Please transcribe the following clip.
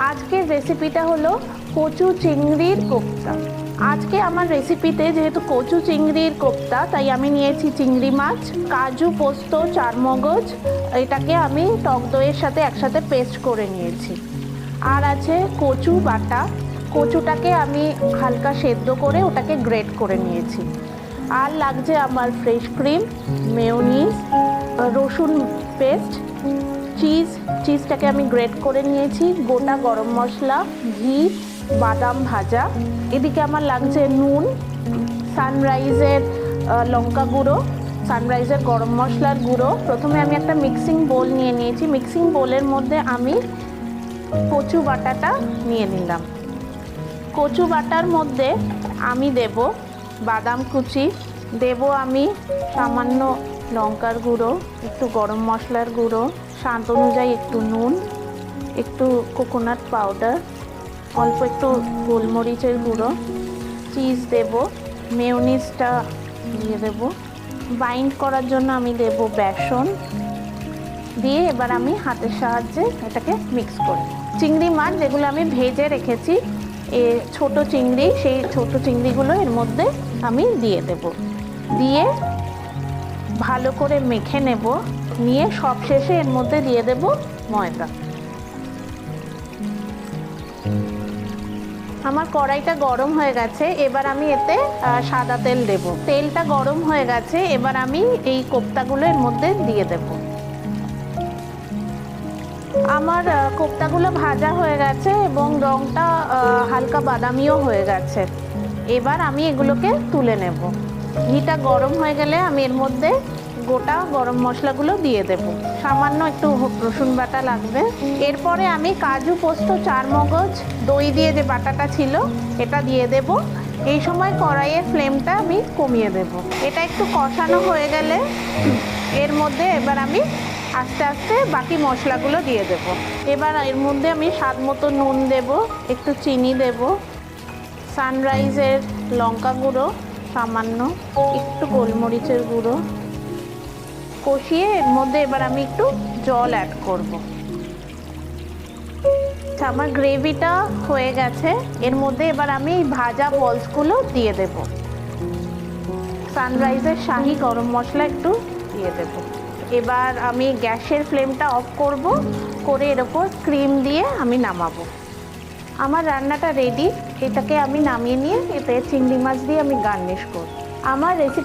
আজকের রেসিপিটা হলো কচু চিংড়ির কোপ্তা। আজকে আমার রেসিপিতে যেহেতু কচু চিংড়ির কোপ্তা, তাই আমি নিয়েছি চিংড়ি মাছ, কাজু, পোস্ত, চারমগজ। এটাকে আমি টক দইয়ের সাথে একসাথে পেস্ট করে নিয়েছি। আর আছে কচু বাটা, কচুটাকে আমি হালকা সেদ্ধ করে ওটাকে গ্রেট করে নিয়েছি। আর লাগছে আমার ফ্রেশ ক্রিম, মেয়োনিজ, রসুন পেস্ট, চিজটাকে আমি গ্রেট করে নিয়েছি, গোটা গরম মশলা, ঘি, বাদাম ভাজা। এদিকে আমার লাগছে নুন, সানরাইজের লঙ্কা গুঁড়ো, সানরাইজের গরম মশলার গুঁড়ো। প্রথমে আমি একটা মিক্সিং বোল নিয়ে নিয়েছি। মিক্সিং বোলের মধ্যে আমি কচু বাটাটা নিয়ে নিলাম। কচু বাটার মধ্যে আমি দেব বাদাম কুচি, দেব আমি সামান্য লঙ্কার গুঁড়ো, একটু গরম মশলার গুঁড়ো, স্বাদ অনুযায়ী একটু নুন, একটু কোকোনাট পাউডার, অল্প একটু গোলমরিচের গুঁড়ো, চিজ দেব, মেয়োনিজটা দিয়ে দেব, বাইন্ড করার জন্য আমি দেব বেসন দিয়ে এবার আমি হাতের সাহায্যে এটাকে মিক্স করি। চিংড়ি মাছ যেগুলো আমি ভেজে রেখেছি, ছোট চিংড়ি, সেই ছোট চিংড়িগুলো এর মধ্যে আমি দিয়ে দেব, দিয়ে ভালো করে মেখে নেব। নিয়ে সব শেষে এর মধ্যে দিয়ে দেব ময়দা। আমার কড়াইটা গরম হয়ে গেছে, এবার আমি এতে সাদা তেল দেব। তেলটা গরম হয়ে গেছে, এবার আমি এই কোপ্তাগুলো এর মধ্যে দিয়ে দেব। আমার কোপ্তাগুলো ভাজা হয়ে গেছে এবং রংটা হালকা বাদামিও হয়ে গেছে। এবার আমি এগুলোকে তুলে নেব। ঘিটা গরম হয়ে গেলে আমি এর মধ্যে গোটা গরম মশলাগুলো দিয়ে দেব। সামান্য একটু রসুন বাটা লাগবে। এরপরে আমি কাজু, পোস্ত, চারমগজ, দই দিয়ে যে বাটাটা ছিল এটা দিয়ে দেব। এই সময় কড়াইয়ের ফ্লেমটা আমি কমিয়ে দেব। এটা একটু কষানো হয়ে গেলে এর মধ্যে এবার আমি আস্তে আস্তে বাকি মশলাগুলো দিয়ে দেব। এবার এর মধ্যে আমি স্বাদ মতো নুন দেব, একটু চিনি দেব, সানরাইজের লঙ্কা গুঁড়ো সামান্য, একটু গোলমরিচের গুঁড়ো, কষিয়ে এর মধ্যে এবার আমি একটু জল অ্যাড করব। আমার গ্রেভিটা হয়ে গেছে, এর মধ্যে এবার আমি ভাজা বলসগুলো দিয়ে দেব। সানরাইজের শাহি গরম মশলা একটু দিয়ে দেব। এবার আমি গ্যাসের ফ্লেমটা অফ করব, করে এর ওপর ক্রিম দিয়ে আমি নামাবো। আমার রান্নাটা রেডি। এটাকে আমি নামিয়ে নিয়ে এতে চিংড়ি মাছ দিয়ে আমি গার্নিশ করব। আমার রেসিপি